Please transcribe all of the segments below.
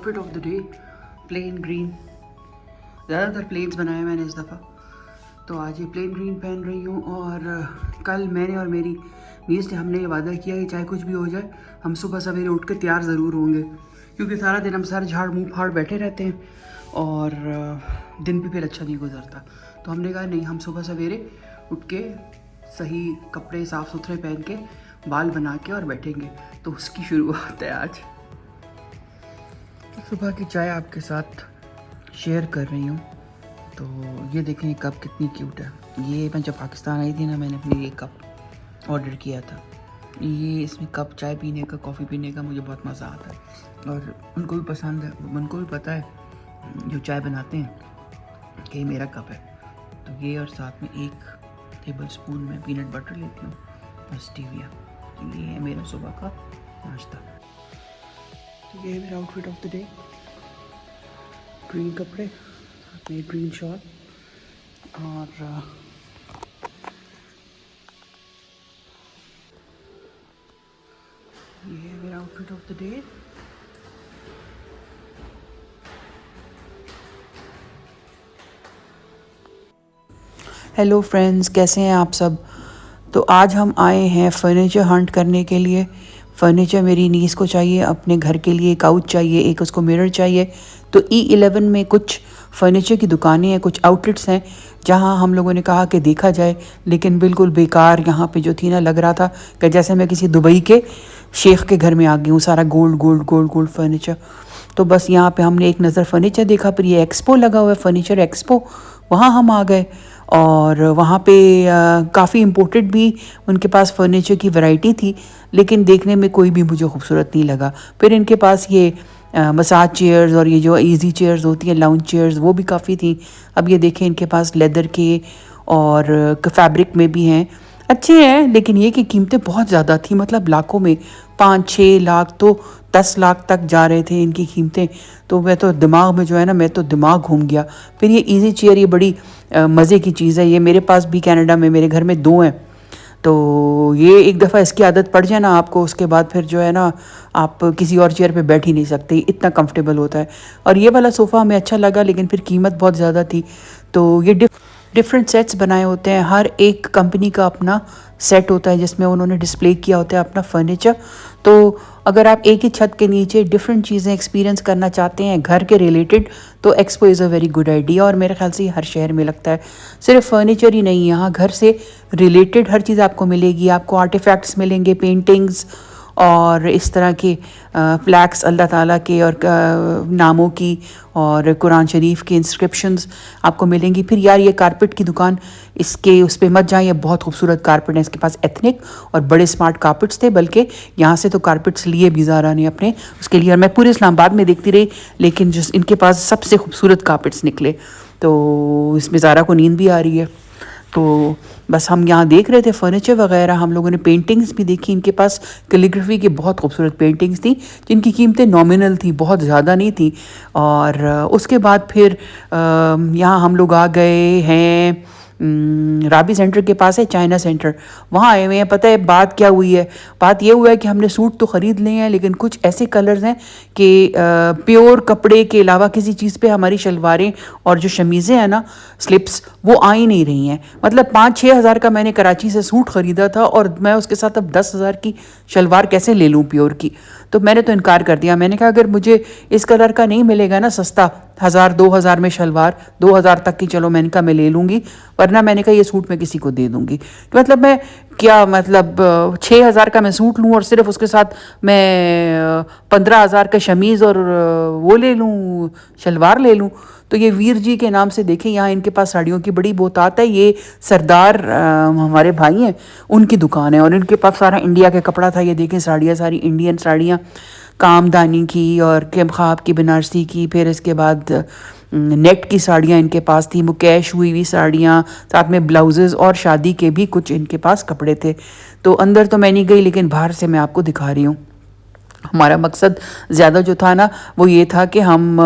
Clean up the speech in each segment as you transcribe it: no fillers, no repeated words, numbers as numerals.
Outfit of the day plane green. ज़्यादातर planes बनाए मैंने इस दफ़ा, तो आज ये प्लेन ग्रीन पहन रही हूँ। और कल मैंने और मेरी मीज़ ने हमने ये वादा किया कि चाहे कुछ भी हो जाए हम सुबह सवेरे उठ के तैयार ज़रूर होंगे, क्योंकि सारा दिन हम सर झाड़ मुँह फाड़ बैठे रहते हैं और दिन भी फिर अच्छा नहीं गुजरता। तो हमने कहा नहीं, हम सुबह सवेरे उठ के सही कपड़े साफ़ सुथरे पहन के बाल बना के और बैठेंगे। तो उसकी शुरुआत है आज। तो सुबह की चाय आपके साथ शेयर कर रही हूँ। तो ये देखें कप कितनी क्यूट है। ये मैं जब पाकिस्तान आई थी ना, मैंने अपने ये कप ऑर्डर किया था। ये इसमें कप चाय पीने का, कॉफ़ी पीने का मुझे बहुत मज़ा आता है और उनको भी पसंद है। उनको भी पता है जो चाय बनाते हैं कि मेरा कप है। तो ये और साथ में 1 टेबल स्पून में पीनट बटर लेती हूँ और स्टीविया। ये है मेरा सुबह का नाश्ता। तो ये है मेरा outfit of the day. Green कपड़े, साथ में ग्रीन शॉल और ये है मेरा outfit of the day. Hello friends, कैसे हैं आप सब। तो आज हम आए हैं फ़र्नीचर हंट करने के लिए। फ़र्नीचर मेरी नीस को चाहिए, अपने घर के लिए काउच चाहिए, एक उसको मिरर चाहिए। तो E11 में कुछ फ़र्नीचर की दुकानें हैं, कुछ आउटलेट्स हैं जहां हम लोगों ने कहा कि देखा जाए, लेकिन बिल्कुल बेकार यहाँ पे जो थी ना, लग रहा था कि जैसे मैं किसी दुबई के शेख के घर में आ गई हूँ। सारा gold gold gold gold furniture. तो बस यहाँ पे हमने एक नज़र फ़र्नीचर देखा, फिर ये एक्सपो लगा हुआ है, फ़र्नीचर एक्सपो, वहाँ हम आ गए। और वहाँ पे काफ़ी इम्पोर्टेड भी उनके पास फ़र्नीचर की वैरायटी थी, लेकिन देखने में कोई भी मुझे खूबसूरत नहीं लगा। फिर इनके पास ये मसाज चेयर्स और ये जो इजी चेयर्स होती हैं, लाउंज चेयर्स, वो भी काफ़ी थी। अब ये देखें इनके पास लेदर के और फैब्रिक में भी हैं, अच्छे हैं, लेकिन ये कि कीमतें बहुत ज़्यादा थी, मतलब लाखों में, 5-6 लाख तो 10 लाख तक जा रहे थे इनकी कीमतें। तो मैं तो दिमाग में जो है ना, मैं तो दिमाग घूम गया। फिर ये इजी चेयर, ये बड़ी मज़े की चीज़ है। ये मेरे पास भी कनाडा में मेरे घर में 2 हैं। तो ये एक दफ़ा इसकी आदत पड़ जाए ना आपको, उसके बाद फिर जो है ना, आप किसी और चेयर पे बैठ ही नहीं सकते, इतना कंफर्टेबल होता है। और ये वाला सोफ़ा हमें अच्छा लगा, लेकिन फिर कीमत बहुत ज़्यादा थी। तो ये डिफरेंट सेट्स बनाए होते हैं, हर एक कंपनी का अपना सेट होता है जिसमें उन्होंने डिस्प्ले किया होता है अपना फर्नीचर। तो अगर आप एक ही छत के नीचे डिफरेंट चीज़ें एक्सपीरियंस करना चाहते हैं घर के रिलेटेड, तो expo is a very good idea. और मेरे ख्याल से हर शहर में लगता है। सिर्फ फर्नीचर ही नहीं, यहाँ घर से रिलेटेड हर चीज़ आपको मिलेगी। आपको आर्टिफैक्ट्स मिलेंगे, पेंटिंग्स और इस तरह के फ्लैग्स अल्लाह ताला के और नामों की और कुरान शरीफ के इंस्क्रिप्शंस आपको मिलेंगी। फिर यार ये कारपेट की दुकान, इसके उस पर मत जाएं, ये बहुत खूबसूरत कारपेट है। इसके पास एथनिक और बड़े स्मार्ट कारपेट्स थे, बल्कि यहाँ से तो कारपेट्स लिए भी ज़ारा ने अपने उसके लिए। और मैं पूरे इस्लामाबाद में देखती रही, लेकिन जो इनके पास सबसे खूबसूरत कारपेट्स निकले। तो इसमें ज़ारा को नींद भी आ रही है। तो बस हम यहाँ देख रहे थे फर्नीचर वगैरह। हम लोगों ने पेंटिंग्स भी देखी। इनके पास कैलीग्राफी की बहुत खूबसूरत पेंटिंग्स थी, जिनकी कीमतें नॉमिनल थी, बहुत ज़्यादा नहीं थी। और उसके बाद फिर यहाँ हम लोग आ गए हैं राबी सेंटर के पास है चाइना सेंटर, वहाँ आए हुए हैं। पता है बात क्या हुई है? बात ये हुआ है कि हमने सूट तो ख़रीद लिए हैं, लेकिन कुछ ऐसे कलर्स हैं कि प्योर कपड़े के अलावा किसी चीज़ पे हमारी शलवारें और जो शमीज़ें हैं ना, स्लिप्स, वो आ ही नहीं रही हैं। मतलब 5-6 हज़ार का मैंने कराची से सूट ख़रीदा था और मैं उसके साथ अब 10 हज़ार की शलवार कैसे ले लूँ प्योर की? तो मैंने तो इनकार कर दिया। मैंने कहा अगर मुझे इस कलर का नहीं मिलेगा ना सस्ता, 1000-2000 में शलवार, 2000 तक की, चलो मैंने कहा मैं ले लूँगी, वरना मैंने कहा ये सूट मैं किसी को दे दूँगी। तो मतलब मैं क्या, मतलब 6 हज़ार का मैं सूट लूँ और सिर्फ उसके साथ मैं 15 हज़ार का शमीज़ और वो ले लूँ, शलवार ले लूँ। तो ये वीर जी के नाम से देखें, यहाँ इनके पास साड़ियों की बड़ी बहुतात है। ये सरदार हमारे भाई हैं, उनकी दुकान है और इनके पास सारा इंडिया का कपड़ा था। ये देखें साड़ियाँ, सारी इंडियन साड़ियाँ, कामदानी की और केमखाब की, बनारसी की, फिर इसके बाद नेट की साड़ियाँ इनके पास थी, मुकेश हुई हुई साड़ियाँ, साथ में ब्लाउजेज़ और शादी के भी कुछ इनके पास कपड़े थे। तो अंदर तो मैं नहीं गई, लेकिन बाहर से मैं आपको दिखा रही हूँ। हमारा मकसद ज़्यादा जो था ना वो ये था कि हम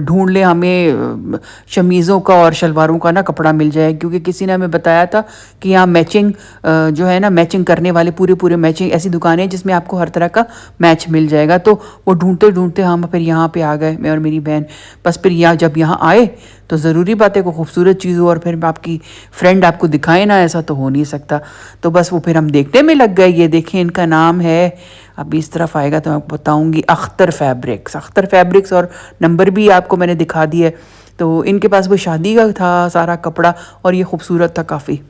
ढूंढ लें, हमें शमीज़ों का और शलवारों का ना कपड़ा मिल जाए, क्योंकि किसी ने हमें बताया था कि यहाँ मैचिंग जो है ना, मैचिंग करने वाले पूरे पूरे मैचिंग ऐसी दुकानें हैं जिसमें आपको हर तरह का मैच मिल जाएगा। तो वो ढूंढते ढूंढते हम फिर यहाँ पे आ गए, मैं और मेरी बहन। बस फिर यहाँ जब यहाँ आए तो ज़रूरी बात है, कोई खूबसूरत चीज़ हो और फिर आपकी फ्रेंड आपको दिखाए ना, ऐसा तो हो नहीं सकता। तो बस वो फिर हम देखने में लग गए। ये देखें, इनका नाम है, अभी इस तरफ आएगा तो मैं आपको बताऊंगी, अख्तर फैब्रिक्स। अख्तर फैब्रिक्स, और नंबर भी आपको मैंने दिखा दिया है। तो इनके पास वो शादी का था सारा कपड़ा, और ये खूबसूरत था काफ़ी,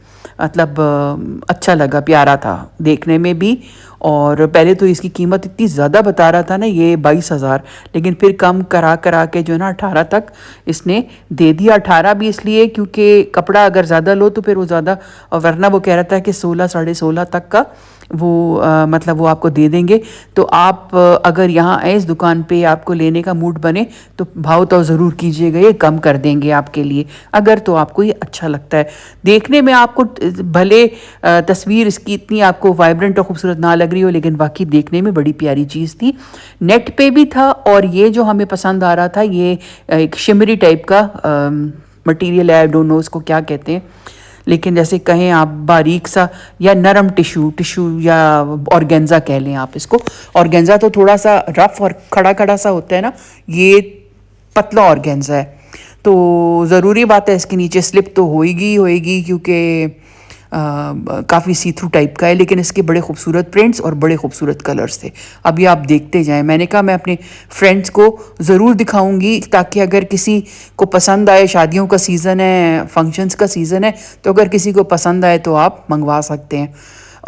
मतलब अच्छा लगा, प्यारा था देखने में भी। और पहले तो इसकी कीमत इतनी ज़्यादा बता रहा था ना, ये 22,000, लेकिन फिर कम करा करा के जो है ना 18 तक इसने दे दिया। 18 भी इसलिए क्योंकि कपड़ा अगर ज़्यादा लो तो फिर वो ज़्यादा, और वरना वो कह रहा था कि 16 साढ़े 16 तक का वो मतलब वो आपको दे देंगे। तो आप अगर यहाँ आए इस दुकान पे, आपको लेने का मूड बने तो भाव तो ज़रूर कीजिएगा, ये कम कर देंगे आपके लिए, अगर तो आपको ये अच्छा लगता है। देखने में आपको भले तस्वीर इसकी इतनी आपको वाइब्रेंट और खूबसूरत ना लग रही हो, लेकिन वाकई देखने में बड़ी प्यारी चीज़ थी। नेट पे भी था, और ये जो हमें पसंद आ रहा था, ये एक शिमरी टाइप का मटेरियल है, आई डोंट नो इसको क्या कहते हैं, लेकिन जैसे कहें आप बारीक सा या नरम टिश्यू टिश्यू या ऑर्गेन्जा कह लें आप इसको। ऑर्गेन्जा तो थोड़ा सा रफ और खड़ा खड़ा सा होता है ना, ये पतला ऑर्गेन्जा है। तो ज़रूरी बात है इसके नीचे स्लिप तो होएगी होएगी, क्योंकि काफ़ी सी थ्रू टाइप का है, लेकिन इसके बड़े खूबसूरत प्रिंट्स और बड़े खूबसूरत कलर्स थे। अभी आप देखते जाएं। मैंने कहा मैं अपने फ्रेंड्स को ज़रूर दिखाऊंगी, ताकि अगर किसी को पसंद आए, शादियों का सीज़न है, फंक्शंस का सीज़न है, तो अगर किसी को पसंद आए तो आप मंगवा सकते हैं।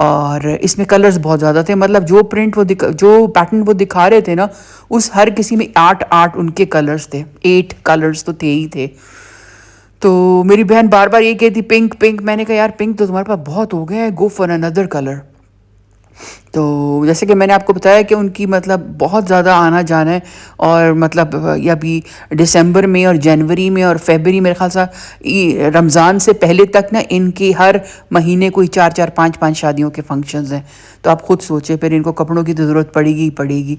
और इसमें कलर्स बहुत ज़्यादा थे, मतलब जो प्रिंट वो जो पैटर्न वो दिखा रहे थे ना, उस हर किसी में 8 उनके कलर्स थे, 8 कलर्स तो थे ही थे। तो मेरी बहन बार बार ये कहती पिंक पिंक, मैंने कहा यार पिंक तो तुम्हारे पास बहुत हो गया है, गो फॉर अनदर कलर। तो जैसे कि मैंने आपको बताया कि उनकी मतलब बहुत ज़्यादा आना जाना है, और मतलब ये अभी दिसंबर में और जनवरी में और फरवरी, मेरे ख्याल से रमज़ान से पहले तक ना इनकी हर महीने कोई 4 4 5 5 शादियों के फंक्शंस हैं। तो आप खुद सोचें, फिर इनको कपड़ों की तो ज़रूरत पड़ेगी ही पड़ेगी।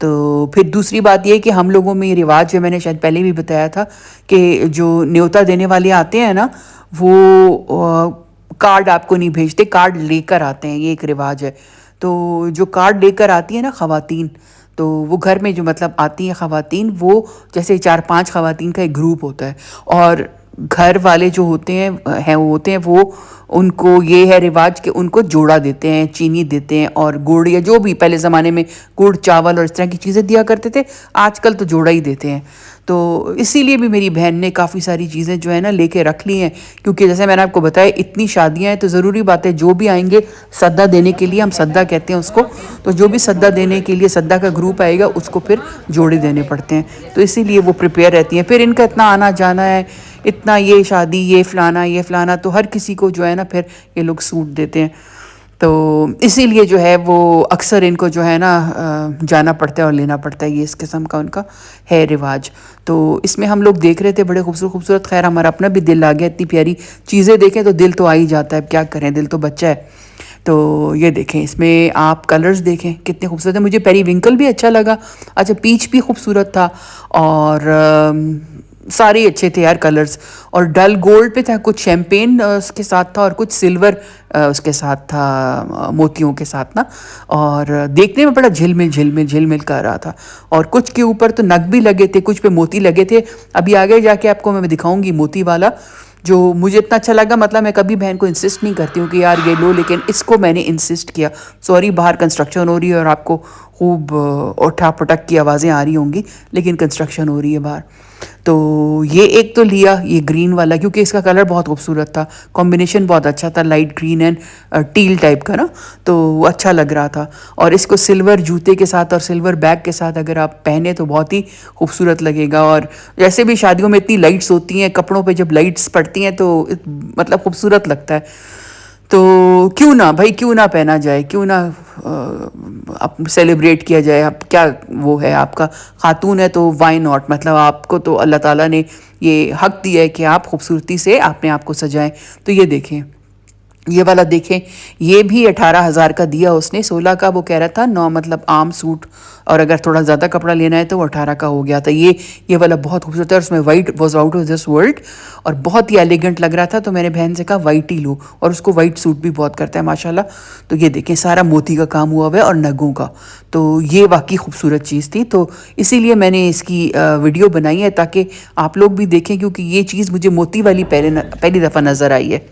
तो फिर दूसरी बात ये कि हम लोगों में ये रिवाज है, मैंने शायद पहले भी बताया था, कि जो न्योता देने वाले आते हैं ना, वो कार्ड आपको नहीं भेजते, कार्ड लेकर आते हैं, ये एक रिवाज है। तो जो कार्ड लेकर आती है ना ख़वातीन, तो वो घर में जो मतलब आती हैं ख़वातीन, वो जैसे 4 5 ख़वातीन का एक ग्रुप होता है, और घर वाले जो होते हैं वो उनको ये है रिवाज कि उनको जोड़ा देते हैं, चीनी देते हैं और गुड़, या जो भी पहले ज़माने में गुड़ चावल और इस तरह की चीज़ें दिया करते थे, आजकल तो जोड़ा ही देते हैं। तो इसीलिए भी मेरी बहन ने काफ़ी सारी चीज़ें जो है ना लेके रख ली हैं, क्योंकि जैसे मैंने आपको बताया इतनी शादियां हैं, तो ज़रूरी बात है जो भी आएंगे सद्दा देने के लिए, हम सद्दा कहते हैं उसको, तो जो भी सद्दा देने के लिए सद्दा का ग्रुप आएगा उसको फिर जोड़े देने पड़ते हैं। तो इसीलिए वो प्रिपेयर रहती हैं। फिर इनका इतना आना जाना है, इतना ये शादी, ये फ़लाना, तो हर किसी को जो है ना फिर ये लोग सूट देते हैं। तो इसीलिए जो है वो अक्सर इनको जो है ना जाना पड़ता है और लेना पड़ता है, ये इस किस्म का उनका है रिवाज। तो इसमें हम लोग देख रहे थे बड़े खूबसूरत खूबसूरत, खैर हमारा अपना भी दिल आ गया, इतनी प्यारी चीज़ें देखें तो दिल तो आ ही जाता है, अब क्या करें, दिल तो बच्चा है। तो ये देखें, इसमें आप कलर्स देखें कितने खूबसूरत है। मुझे पेरीविंकल भी अच्छा लगा, अच्छा पीच भी खूबसूरत था, और सारे अच्छे थे यार कलर्स। और डल गोल्ड पे था, कुछ शैम्पेन उसके साथ था, और कुछ सिल्वर उसके साथ था, मोतियों के साथ ना, और देखने में बड़ा झिलमिल झिलमिल झिलमिल कर रहा था। और कुछ के ऊपर तो नग भी लगे थे, कुछ पे मोती लगे थे। अभी आगे जाके आपको मैं दिखाऊंगी मोती वाला, जो मुझे इतना अच्छा लगा। मतलब मैं कभी बहन को इंसिस्ट नहीं करती हूँ कि यार ये लो, लेकिन इसको मैंने इंसिस्ट किया। सॉरी, बाहर कंस्ट्रक्शन हो रही है और आपको खूब उठा पटक की आवाज़ें आ रही होंगी, लेकिन कंस्ट्रक्शन हो रही है बाहर। तो ये एक तो लिया, ये ग्रीन वाला, क्योंकि इसका कलर बहुत खूबसूरत था, कॉम्बिनेशन बहुत अच्छा था, light green and teal type का ना, तो वो अच्छा लग रहा था। और इसको सिल्वर जूते के साथ और सिल्वर बैग के साथ अगर आप पहने तो बहुत ही खूबसूरत लगेगा। और जैसे भी शादियों में इतनी लाइट्स होती हैं, कपड़ों पे जब लाइट्स पड़ती हैं तो मतलब खूबसूरत लगता है। तो क्यों ना भाई, क्यों ना पहना जाए, क्यों ना आप सेलिब्रेट किया जाए। आप क्या वो है, आपका खातून है तो वाई नॉट, मतलब आपको तो अल्लाह ताला ने ये हक दिया है कि आप खूबसूरती से अपने आप को सजाएं। तो ये देखें, ये वाला देखें, ये भी 18,000 का दिया उसने, 16 का वो कह रहा था, 9 मतलब आम सूट, और अगर थोड़ा ज़्यादा कपड़ा लेना है तो वो 18 का हो गया था। ये वाला बहुत खूबसूरत है और उसमें white was out of this world और बहुत ही एलिगेंट लग रहा था, तो मैंने बहन से कहा वाइट ही लो, और उसको वाइट सूट भी बहुत करता है माशाल्लाह। तो ये देखें सारा मोती का काम हुआ हुआ है और नगों का, तो ये वाकई खूबसूरत चीज़ थी, तो इसीलिए मैंने इसकी वीडियो बनाई है ताकि आप लोग भी देखें, क्योंकि ये चीज़ मुझे मोती वाली पहली दफ़ा नज़र आई है।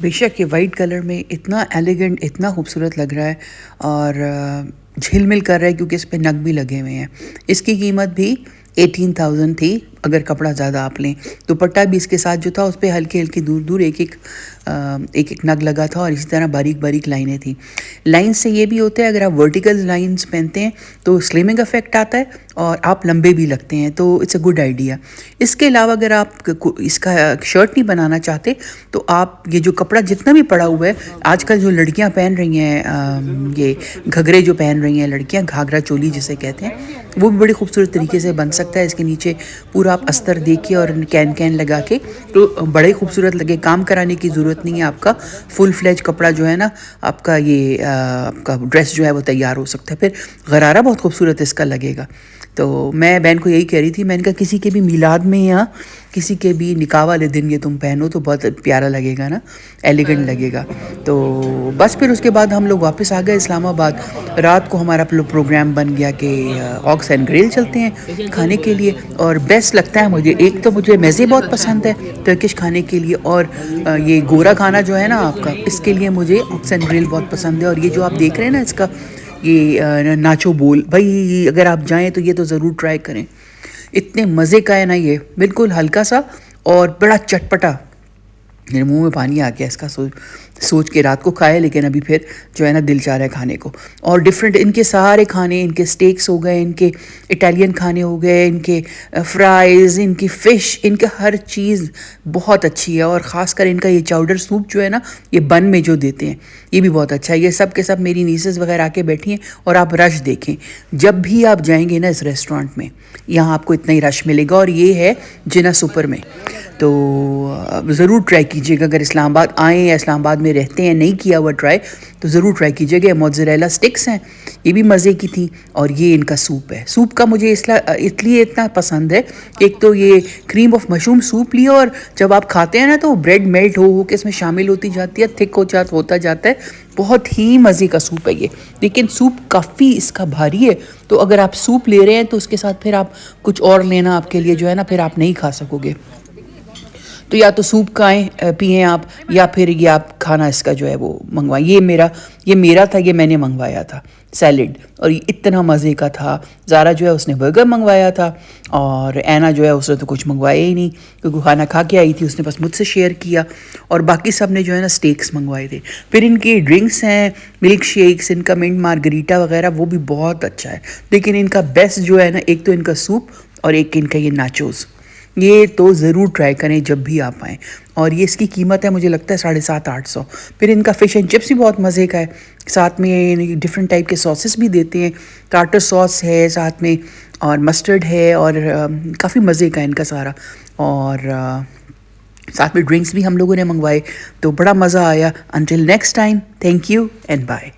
बेशक ये वाइट कलर में इतना एलिगेंट, इतना खूबसूरत लग रहा है और झिलमिल कर रहा है क्योंकि इस पे नग भी लगे हुए हैं। इसकी कीमत भी 18,000 थी अगर कपड़ा ज़्यादा आप लें। दुपट्टा भी इसके साथ जो था उस पर हल्की हल्की दूर दूर एक एक नग लगा था और इसी तरह बारीक बारीक लाइनें थी। लाइन से ये भी होता है, अगर आप वर्टिकल लाइंस पहनते हैं तो स्लिमिंग इफेक्ट आता है और आप लंबे भी लगते हैं, तो इट्स अ गुड आइडिया। इसके अलावा अगर आप इसका शर्ट नहीं बनाना चाहते तो आप ये जो कपड़ा जितना भी पड़ा हुआ है, आजकल जो लड़कियां पहन रही हैं ये घघरे जो पहन रही हैं लड़कियां, घाघरा चोली जिसे कहते हैं, वो भी बड़ी खूबसूरत तरीके से बन सकता है। इसके नीचे पूरा आप अस्तर दे के और कैन कैन लगा के तो बड़ा ही खूबसूरत लगे। काम कराने की ज़रूरत नहीं है, आपका फुल फ्लेज कपड़ा जो है ना, आपका ये आपका ड्रेस जो है वो तैयार हो सकता है। फिर गरारा बहुत खूबसूरत इसका लगेगा। तो मैं बहन को यही कह रही थी, मैंने कहा किसी के भी मिलाद में या किसी के भी निकाह वाले दिन ये तुम पहनो तो बहुत प्यारा लगेगा ना, एलिगेंट लगेगा। तो बस फिर उसके बाद हम लोग वापस आ गए इस्लामाबाद। रात को हमारा प्रोग्राम बन गया कि ऑक्स एंड ग्रिल चलते हैं खाने के लिए, और बेस्ट लगता है मुझे। एक तो मुझे मेज़े बहुत पसंद है टर्किश खाने के लिए, और ये गोरा खाना जो है ना आपका, इसके लिए मुझे ऑक्स एंड ग्रिल बहुत पसंद है। और ये जो आप देख रहे हैं ना इसका ये नाचो बोल, भाई अगर आप जाएं तो ये तो ज़रूर ट्राई करें, इतने मज़े का है ना ये, बिल्कुल हल्का सा और बड़ा चटपटा। मेरे मुंह में पानी आ गया इसका सोच के। रात को खाए लेकिन अभी फिर जो है ना दिल चाह रहा है खाने को। और डिफरेंट इनके सारे खाने, इनके स्टेक्स हो गए, इनके इटालियन खाने हो गए, इनके फ्राइज़, इनकी फ़िश, इनके हर चीज़ बहुत अच्छी है। और ख़ासकर इनका ये चाउडर सूप जो है ना, ये बन में जो देते हैं ये भी बहुत अच्छा है। ये सब के सब मेरी नीसेस वगैरह आके बैठी हैं और आप रश देखें, जब भी आप जाएंगे ना इस रेस्टोरेंट में, यहाँ आपको इतना ही रश मिलेगा। और ये है जिना सुपर में, तो ज़रूर ट्राई कीजिएगा। अगर इस्लामाबाद आएँ या इस्लामाबाद में रहते हैं, नहीं किया हुआ ट्राई तो ज़रूर ट्राई कीजिएगा। मोज़रेला स्टिक्स हैं, ये भी मज़े की थी, और ये इनका सूप है। सूप का मुझे इसलिए इतना पसंद है, एक तो ये क्रीम ऑफ मशरूम सूप लिया और जब आप खाते हैं ना तो ब्रेड मेल्ट हो के इसमें शामिल होती जाती है, थिक होता जाता है, बहुत ही मज़े का सूप है ये। लेकिन सूप काफ़ी इसका भारी है, तो अगर आप सूप ले रहे हैं तो उसके साथ फिर आप कुछ और लेना आपके लिए जो है ना, फिर आप नहीं खा सकोगे। तो या तो सूप खाएं पिएँ आप, या फिर ये आप खाना इसका जो है वो मंगवाएं। ये मेरा था, ये मैंने मंगवाया था सैलड, और ये इतना मज़े का था। ज़ारा जो है उसने बर्गर मंगवाया था, और ऐना जो है उसने तो कुछ मंगवाया ही नहीं क्योंकि खाना खा के आई थी, उसने बस मुझसे शेयर किया। और बाकी सब ने जो है ना स्टेक्स मंगवाए थे। फिर इनके ड्रिंक्स हैं, मिल्क शेक्स, इनका मिंट मार्गरीटा वगैरह, वो भी बहुत अच्छा है। लेकिन इनका बेस्ट जो है ना, एक तो इनका सूप और एक इनका ये नाचोज़, ये तो ज़रूर ट्राई करें जब भी आप आएँ। और ये इसकी कीमत है मुझे लगता है 750-800। फिर इनका फ़िश एंड चिप्स भी बहुत मज़े का है, साथ में डिफरेंट टाइप के सॉसेस भी देते हैं। टार्टर सॉस है साथ में, और मस्टर्ड है, और काफ़ी मज़े का है इनका सारा। और साथ में ड्रिंक्स भी हम लोगों ने मंगवाए, तो बड़ा मज़ा आया। Until next time, thank you and bye.